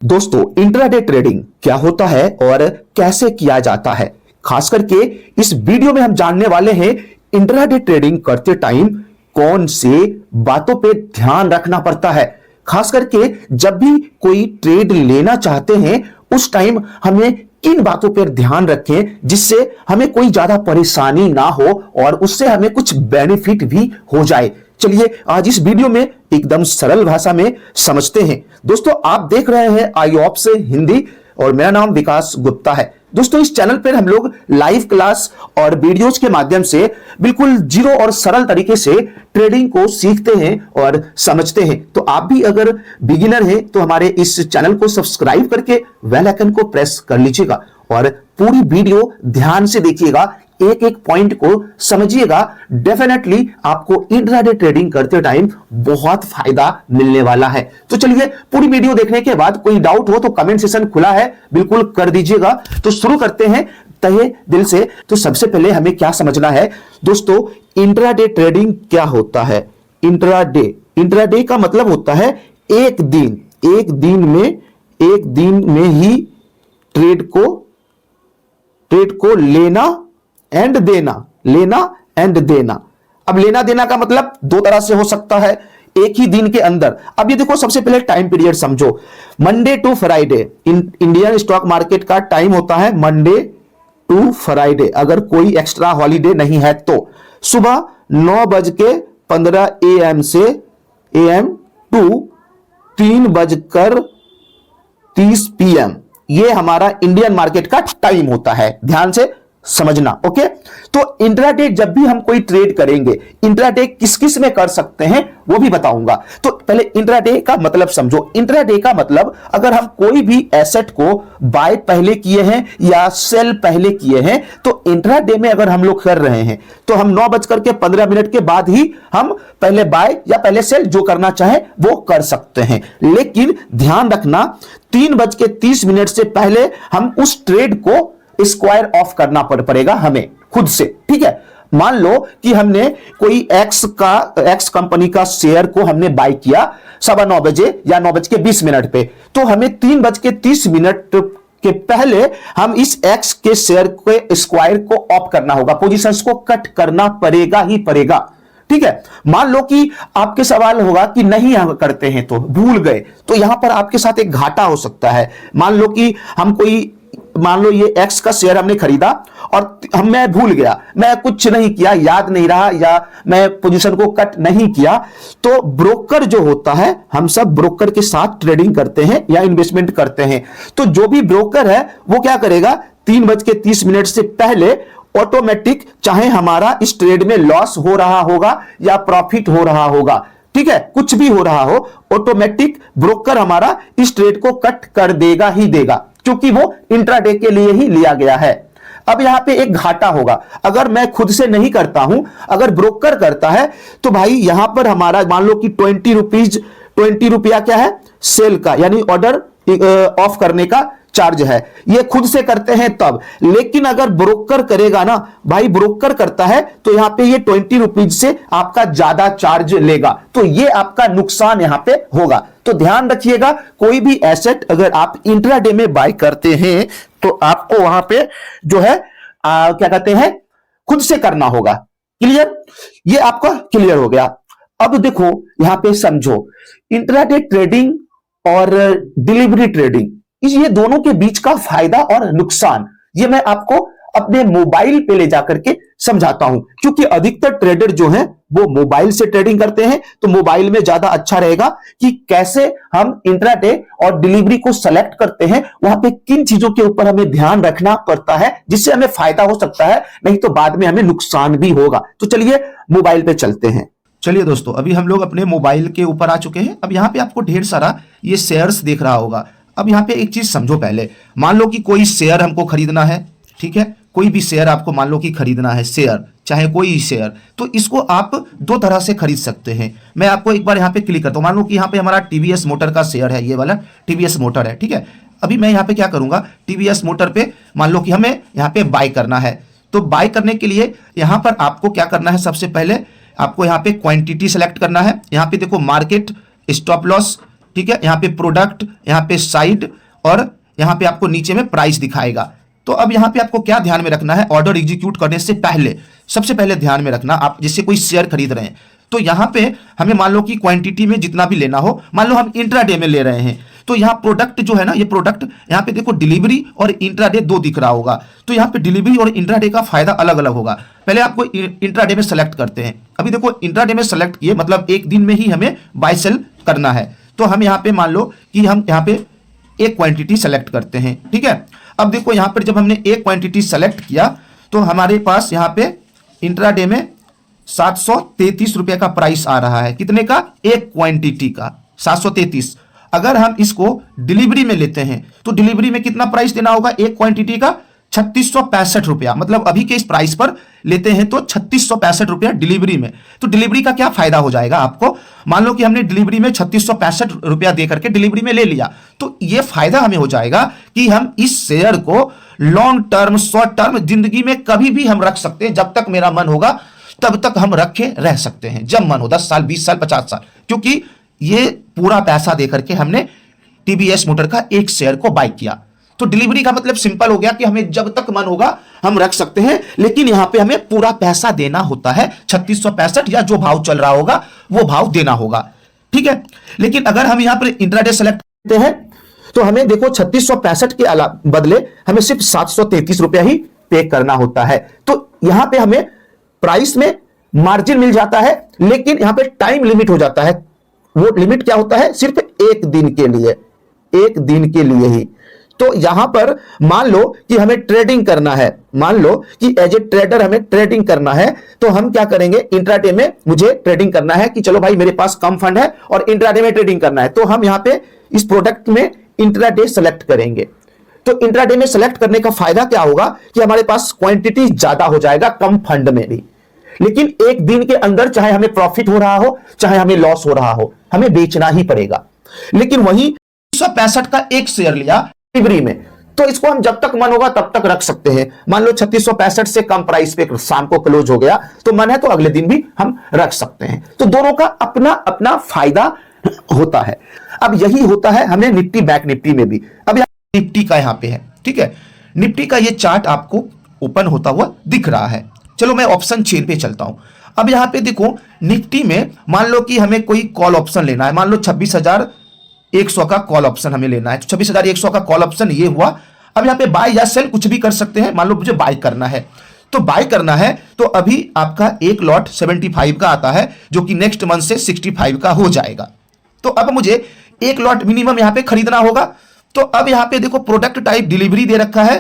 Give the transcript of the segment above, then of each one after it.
दोस्तों, intraday trading क्या होता है और कैसे किया जाता है, खास करके इस वीडियो में हम जानने वाले हैं इंट्राडे ट्रेडिंग करते टाइम कौन से बातों पे ध्यान रखना पड़ता है। खास करके जब भी कोई ट्रेड लेना चाहते हैं उस टाइम हमें किन बातों पर ध्यान रखें जिससे हमें कोई ज्यादा परेशानी ना हो और उससे हमें कुछ बेनिफिट भी हो जाए। चलिए आज इस वीडियो में एकदम सरल भाषा में समझते हैं। दोस्तों, आप देख रहे हैं IOPS से हिंदी और मेरा नाम विकास गुप्ता है। दोस्तों, इस चैनल पर हम लोग लाइव क्लास और वीडियोस के माध्यम से बिल्कुल जीरो और सरल तरीके से ट्रेडिंग को सीखते हैं और समझते हैं। तो आप भी अगर बिगिनर हैं तो हमारे इस चैनल को सब्सक्राइब करके बेल आइकन को प्रेस कर लीजिएगा और पूरी वीडियो ध्यान से देखिएगा, एक एक पॉइंट को समझिएगा। डेफिनेटली आपको इंट्राडे ट्रेडिंग करते टाइम बहुत फायदा मिलने वाला है। तो चलिए पूरी वीडियो देखने के बाद कोई डाउट हो तो कमेंट सेशन खुला है, बिल्कुल कर दीजिएगा। तो शुरू करते हैं तहे दिल से। तो सबसे पहले हमें क्या समझना है दोस्तों, इंट्राडे ट्रेडिंग क्या होता है। इंट्राडे का मतलब होता है एक दिन में ही ट्रेड को लेना एंड देना। अब लेना देना का मतलब दो तरह से हो सकता है एक ही दिन के अंदर। अब ये देखो, सबसे पहले टाइम पीरियड समझो। Monday to Friday Indian stock market का टाइम होता है मंडे टू फ्राइडे, अगर कोई एक्स्ट्रा हॉलीडे नहीं है तो। सुबह 9:15 AM से टू 3:30 PM, ये हमारा इंडियन मार्केट का टाइम होता है। ध्यान से समझना, ओके। तो इंट्राडे जब भी हम कोई ट्रेड करेंगे, इंट्राडे किस किस में कर सकते हैं वो भी बताऊंगा। तो पहले इंट्राडे का मतलब समझो। इंट्राडे का मतलब अगर हम कोई भी एसेट को बाय पहले किए हैं या सेल पहले किए हैं, तो इंट्राडे में अगर हम लोग कर रहे हैं तो हम 9:15 के बाद ही हम पहले बाय या पहले सेल जो करना चाहे वो कर सकते हैं। लेकिन ध्यान रखना, 3:30 से पहले हम उस ट्रेड को स्क्वायर ऑफ करना पड़ेगा हमें खुद से, ठीक है। मान लो कि हमने कोई एक्स कंपनी का शेयर को हमने बाय किया 9:15 बजे या 9:20 पे, तो हमें 3:30 के पहले हम इस एक्स के शेयर के स्क्वायर को ऑफ करना होगा, पोजीशंस को कट करना पड़ेगा ही पड़ेगा, ठीक है। मान लो कि आपके सवाल होगा कि नहीं करते हैं तो भूल गए, तो यहां पर आपके साथ एक घाटा हो सकता है। मान लो ये एक्स का शेयर हमने खरीदा और मैं भूल गया, मैं कुछ नहीं किया, याद नहीं रहा, या मैं पोजीशन को कट नहीं किया, तो ब्रोकर जो होता है, हम सब ब्रोकर के साथ ट्रेडिंग करते हैं या इन्वेस्टमेंट करते हैं। तो जो भी ब्रोकर है वो क्या करेगा, 3:30 से पहले ऑटोमेटिक, चाहे हमारा इस ट्रेड में लॉस हो रहा होगा या प्रॉफिट हो रहा होगा, ठीक है, कुछ भी हो रहा हो, ऑटोमेटिक ब्रोकर हमारा इस ट्रेड को कट कर देगा ही देगा, क्योंकि वो इंट्राडे के लिए ही लिया गया है। अब यहां पे एक घाटा होगा, अगर मैं खुद से नहीं करता हूं, अगर ब्रोकर करता है, तो भाई यहां पर हमारा मान लो कि 20 रुपया क्या है, सेल का यानी ऑर्डर ऑफ करने का चार्ज है, ये खुद से करते हैं तब। लेकिन अगर ब्रोकर करेगा ना भाई, ब्रोकर करता है तो यहां पे ये 20 रुपीज से आपका ज्यादा चार्ज लेगा, तो ये आपका नुकसान यहां पे होगा। तो ध्यान रखिएगा, कोई भी एसेट अगर आप इंट्राडे में बाय करते हैं तो आपको वहां पे जो है क्या कहते हैं, खुद से करना होगा। क्लियर, ये आपका क्लियर हो गया। अब देखो यहां पे समझो, इंट्राडे ट्रेडिंग और डिलीवरी ट्रेडिंग, ये दोनों के बीच का फायदा और नुकसान ये मैं आपको अपने मोबाइल पे ले जाकर के समझाता हूं, क्योंकि अधिकतर ट्रेडर जो हैं वो मोबाइल से ट्रेडिंग करते हैं। तो मोबाइल में ज्यादा अच्छा रहेगा कि कैसे हम इंट्राडे और डिलीवरी को सेलेक्ट करते हैं, वहां पे किन चीजों के ऊपर हमें ध्यान रखना पड़ता है जिससे हमें फायदा हो सकता है, नहीं तो बाद में हमें नुकसान भी होगा। तो चलिए मोबाइल पे चलते हैं। चलिए दोस्तों, अभी हम लोग अपने मोबाइल के ऊपर आ चुके हैं। अब यहाँ पे आपको ढेर सारा ये शेयर्स दिख रहा होगा। अब यहाँ पे एक चीज समझो, पहले मान लो कि कोई शेयर हमको खरीदना है, ठीक है, कोई भी शेयर आपको मान लो कि खरीदना है, शेयर चाहे कोई शेयर, तो इसको आप दो तरह से खरीद सकते हैं। मैं आपको एक बार यहाँ पे क्लिक करता हूँ। मान लो कि यहाँ पे हमारा TVS मोटर का शेयर है, ये वाला TVS मोटर है, ठीक है। अभी मैं यहाँ पे क्या करूंगा, TVS मोटर पे मान लो कि हमें यहाँ पे बाय करना है, तो बाय करने के लिए यहाँ पर आपको क्या करना है, सबसे पहले आपको यहाँ पे क्वांटिटी सेलेक्ट करना है। यहाँ पे देखो मार्केट, स्टॉप लॉस, ठीक है, यहाँ पे प्रोडक्ट, यहाँ पे साइड और यहाँ पे आपको नीचे में प्राइस दिखाएगा। तो अब यहाँ पे आपको क्या ध्यान में रखना है, ऑर्डर एग्जीक्यूट करने से पहले सबसे पहले ध्यान में रखना, आप जैसे कोई शेयर खरीद रहे हैं तो यहाँ पे हमें मान लो कि क्वांटिटी में जितना भी लेना हो, मान लो हम इंट्राडे में ले रहे हैं, तो यहाँ प्रोडक्ट जो है ना, ये प्रोडक्ट यहाँ पे देखो डिलीवरी और इंट्राडे दो दिख रहा होगा, तो यहाँ पे डिलीवरी और इंट्राडे का फायदा अलग अलग होगा। पहले आपको इंट्राडे में सेलेक्ट करते हैं। अभी देखो इंट्राडे में सेलेक्ट किए मतलब एक दिन में ही हमें बाय सेल करना है, तो हम यहाँ पे मान लो कि हम यहाँ पे एक क्वांटिटी सेलेक्ट करते हैं, ठीक है। अब देखो यहाँ पर जब हमने एक क्वांटिटी सेलेक्ट किया तो हमारे पास यहाँ पे इंट्राडे में 733 रुपए का प्राइस आ रहा है। कितने का? एक क्वांटिटी का 733। अगर हम इसको डिलीवरी में लेते हैं तो डिलीवरी में कितना प्राइस देना होगा? एक क्वांटिटी का 3665 रुपया, मतलब अभी के इस प्राइस पर लेते हैं तो 3665 रुपया डिलीवरी में। तो डिलीवरी का क्या फायदा हो जाएगा आपको? मान लो कि हमने डिलीवरी में 3665 रुपया दे करके डिलीवरी में ले लिया, तो ये फायदा हमें हो जाएगा कि हम इस शेयर को लॉन्ग टर्म, शॉर्ट टर्म, जिंदगी में कभी भी हम रख सकते हैं। जब तक मेरा मन होगा तब तक हम रखे रह सकते हैं, जब मन हो, 10 साल, 20 साल, 50 साल, क्योंकि ये पूरा पैसा दे करके हमने टीवीएस मोटर का एक शेयर को बाय किया। तो डिलीवरी का मतलब सिंपल हो गया कि हमें जब तक मन होगा हम रख सकते हैं, लेकिन यहां पे हमें पूरा पैसा देना होता है, 3665 या जो भाव चल रहा होगा वो भाव देना होगा, ठीक है। लेकिन अगर हम यहां पर इंट्राडे सेलेक्ट करते हैं तो हमें देखो 3665 के अलावा बदले हमें सिर्फ 733 रुपया ही पे करना होता है। तो यहां पे हमें प्राइस में मार्जिन मिल जाता है, लेकिन यहां पे टाइम लिमिट हो जाता है। वो लिमिट क्या होता है? सिर्फ एक दिन के लिए, एक दिन के लिए ही। तो यहां पर मान लो कि हमें ट्रेडिंग करना है, मान लो कि एज ए ट्रेडर हमें ट्रेडिंग करना है, तो हम क्या करेंगे? इंट्राडे में मुझे ट्रेडिंग करना है कि चलो भाई मेरे पास कम फंड है और इंट्राडे में ट्रेडिंग करना है, तो हम यहां पे इस प्रोडक्ट में इंट्राडे सेलेक्ट करेंगे। तो इंट्राडे में सेलेक्ट करने का फायदा क्या होगा कि हमारे पास क्वांटिटी ज्यादा हो जाएगा कम फंड में भी, लेकिन एक दिन के अंदर चाहे हमें प्रॉफिट हो रहा हो चाहे हमें लॉस हो रहा हो, हमें बेचना ही पड़ेगा। लेकिन वही 165 का एक शेयर लिया डिलीवरी में, तो इसको हम जब तक मन होगा तब तक रख सकते हैं। मान लो 3665 से कम प्राइस पे शाम को क्लोज हो गया तो मन है तो अगले दिन भी हम रख सकते हैं। तो दोनों का अपना अपना फायदा होता है। अब यही होता है हमें निफ्टी बैंक निफ्टी में भी। अब निफ्टी का यहां पे है, ठीक है, निफ्टी का ये चार्ट आपको ओपन होता हुआ दिख रहा है। चलो मैं ऑप्शन चेन पे चलता हूं। अब यहां पे देखो निफ्टी में मान लो कि हमें कोई कॉल ऑप्शन लेना है, मान लो 26,100 का कॉल ऑप्शन हमें लेना है, तो 26,100 का कॉल ऑप्शन ये हुआ। अब यहां पे बाय या सेल कुछ भी कर सकते हैं। मान लो मुझे बाय करना है, तो बाय करना है तो अभी आपका एक लॉट 75 का आता है, जो कि नेक्स्ट मंथ से 65 का हो जाएगा। तो अब मुझे एक लॉट मिनिमम यहां पे खरीदना होगा। तो अब यहां पे देखो प्रोडक्ट टाइप डिलीवरी दे रखा है,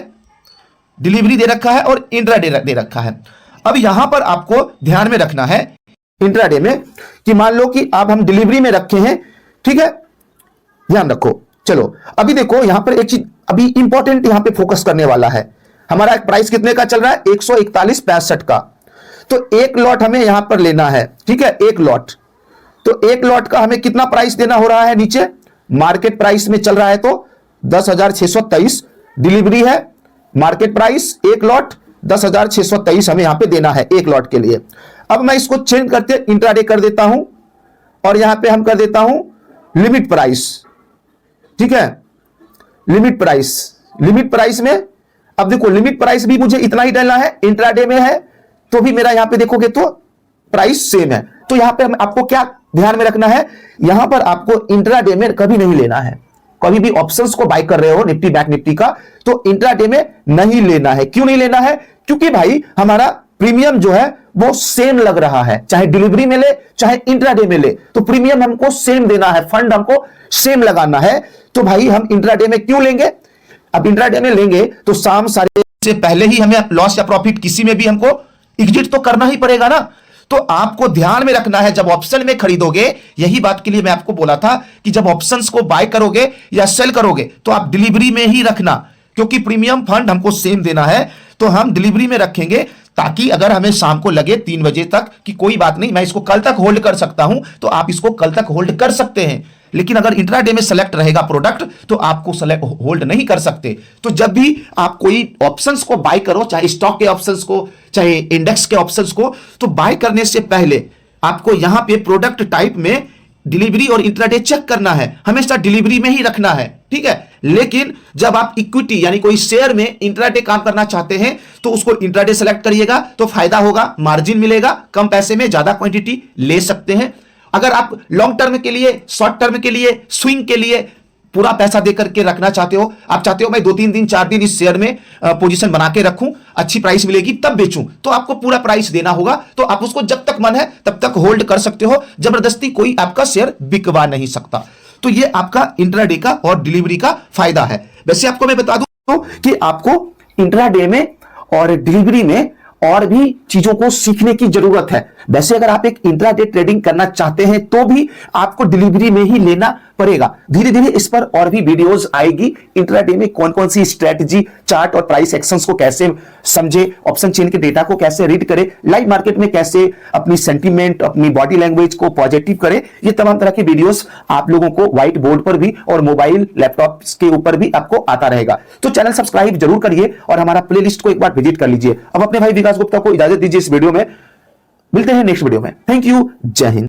डिलीवरी दे रखा है और इंट्राडे दे रखा है। अब यहां पर आपको ध्यान में रखना है इंट्राडे में कि मान लो कि आप हम डिलीवरी में रखे हैं, ठीक है, ध्यान रखो। चलो अभी देखो यहां पर एक चीज अभी इंपॉर्टेंट यहां पे फोकस करने वाला है। हमारा प्राइस कितने का चल रहा है? 141.65 का। तो एक लॉट हमें यहां पर लेना है, ठीक है, एक लॉट। तो एक लॉट का हमें कितना प्राइस देना हो रहा है? नीचे मार्केट प्राइस में चल रहा है तो 10,623 डिलीवरी है, मार्केट प्राइस एक लॉट 10,623 हमें यहां पे देना है एक लॉट के लिए। अब मैं इसको चेंज करते इंट्राडे कर देता हूं और यहां पे हम कर देता हूं लिमिट प्राइस, ठीक है, लिमिट प्राइस। लिमिट प्राइस में अब देखो लिमिट प्राइस भी मुझे इतना ही डालना है, इंट्राडे में है तो भी मेरा यहां पे देखोगे तो प्राइस सेम है। तो यहां पे आपको क्या ध्यान में रखना है? यहां पर आपको इंट्राडे में कभी नहीं लेना है। कभी भी ऑप्शंस को बाय कर रहे हो निफ्टी बैंक निफ्टी का, तो इंट्राडे में नहीं लेना है। क्यों नहीं लेना है? क्योंकि भाई हमारा प्रीमियम जो है वो सेम लग रहा है, चाहे डिलीवरी में ले चाहे इंट्राडे में ले, तो प्रीमियम हमको सेम देना है, फंड हमको सेम लगाना है। तो भाई हम इंट्राडे में क्यों लेंगे? अब इंट्राडे में लेंगे तो शाम सारे से पहले ही हमें लॉस या प्रॉफिट किसी में भी हमको एग्जिट तो करना ही पड़ेगा ना। तो आपको ध्यान में रखना है जब ऑप्शन में खरीदोगे, यही बात के लिए मैं आपको बोला था कि जब ऑप्शंस को बाय करोगे या सेल करोगे तो आप डिलीवरी में ही रखना, क्योंकि प्रीमियम फंड हमको सेम देना है। तो हम डिलीवरी में रखेंगे ताकि अगर हमें शाम को लगे 3 बजे तक कि कोई बात नहीं मैं इसको कल तक होल्ड कर सकता हूं, तो आप इसको कल तक होल्ड कर सकते हैं। लेकिन अगर इंट्राडे में सेलेक्ट रहेगा प्रोडक्ट तो आपको सेलेक्ट होल्ड नहीं कर सकते। तो जब भी आप कोई ऑप्शंस को बाय करो, चाहे स्टॉक के ऑप्शंस को चाहे इंडेक्स के ऑप्शंस को, तो बाय करने से पहले आपको यहां पे प्रोडक्ट टाइप में डिलीवरी और इंट्राडे चेक करना है, हमेशा डिलीवरी में ही रखना है, ठीक है। लेकिन जब आप इक्विटी यानी कोई शेयर में इंट्राडे काम करना चाहते हैं तो उसको इंट्राडे सेलेक्ट करिएगा, तो फायदा होगा, मार्जिन मिलेगा, कम पैसे में ज्यादा क्वांटिटी ले सकते हैं। अगर आप लॉन्ग टर्म के लिए, शॉर्ट टर्म के लिए, स्विंग के लिए पूरा पैसा देकर के रखना चाहते हो, आप चाहते हो मैं 2-3 दिन 4 दिन इस शेयर में पोजीशन बना के रखूं, अच्छी प्राइस मिलेगी तब बेचूं, तो आपको पूरा प्राइस देना होगा। तो आप उसको जब तक मन है तब तक होल्ड कर सकते हो, जबरदस्ती कोई आपका शेयर बिकवा नहीं सकता। तो ये आपका इंट्राडे का और डिलीवरी का फायदा है। वैसे आपको मैं बता दूं कि आपको इंट्राडे में और डिलीवरी में और भी चीजों को सीखने की जरूरत है। वैसे अगर आप एक इंट्राडे ट्रेडिंग करना चाहते हैं तो भी आपको डिलीवरी में ही लेना पड़ेगा। धीरे धीरे इस पर और भी वीडियोस आएगी। इंट्राडे में कौन कौन सी स्ट्रेटजी, चार्ट और प्राइस एक्शंस को कैसे समझे, ऑप्शन चेन के डेटा को कैसे रीड करे, लाइव मार्केट में कैसे अपनी सेंटीमेंट, अपनी बॉडी लैंग्वेज को पॉजिटिव करे, ये तमाम तरह के वीडियोस आप लोगों को व्हाइट बोर्ड पर भी और मोबाइल लैपटॉप के ऊपर भी आपको आता रहेगा। तो चैनल सब्सक्राइब जरूर करिए और हमारा प्लेलिस्ट को एक बार विजिट कर लीजिए। अब अपने भाई विकास गुप्ता को इजाजत दीजिए इस वीडियो में। मिलते हैं नेक्स्ट वीडियो में। थैंक यू, जय हिंद।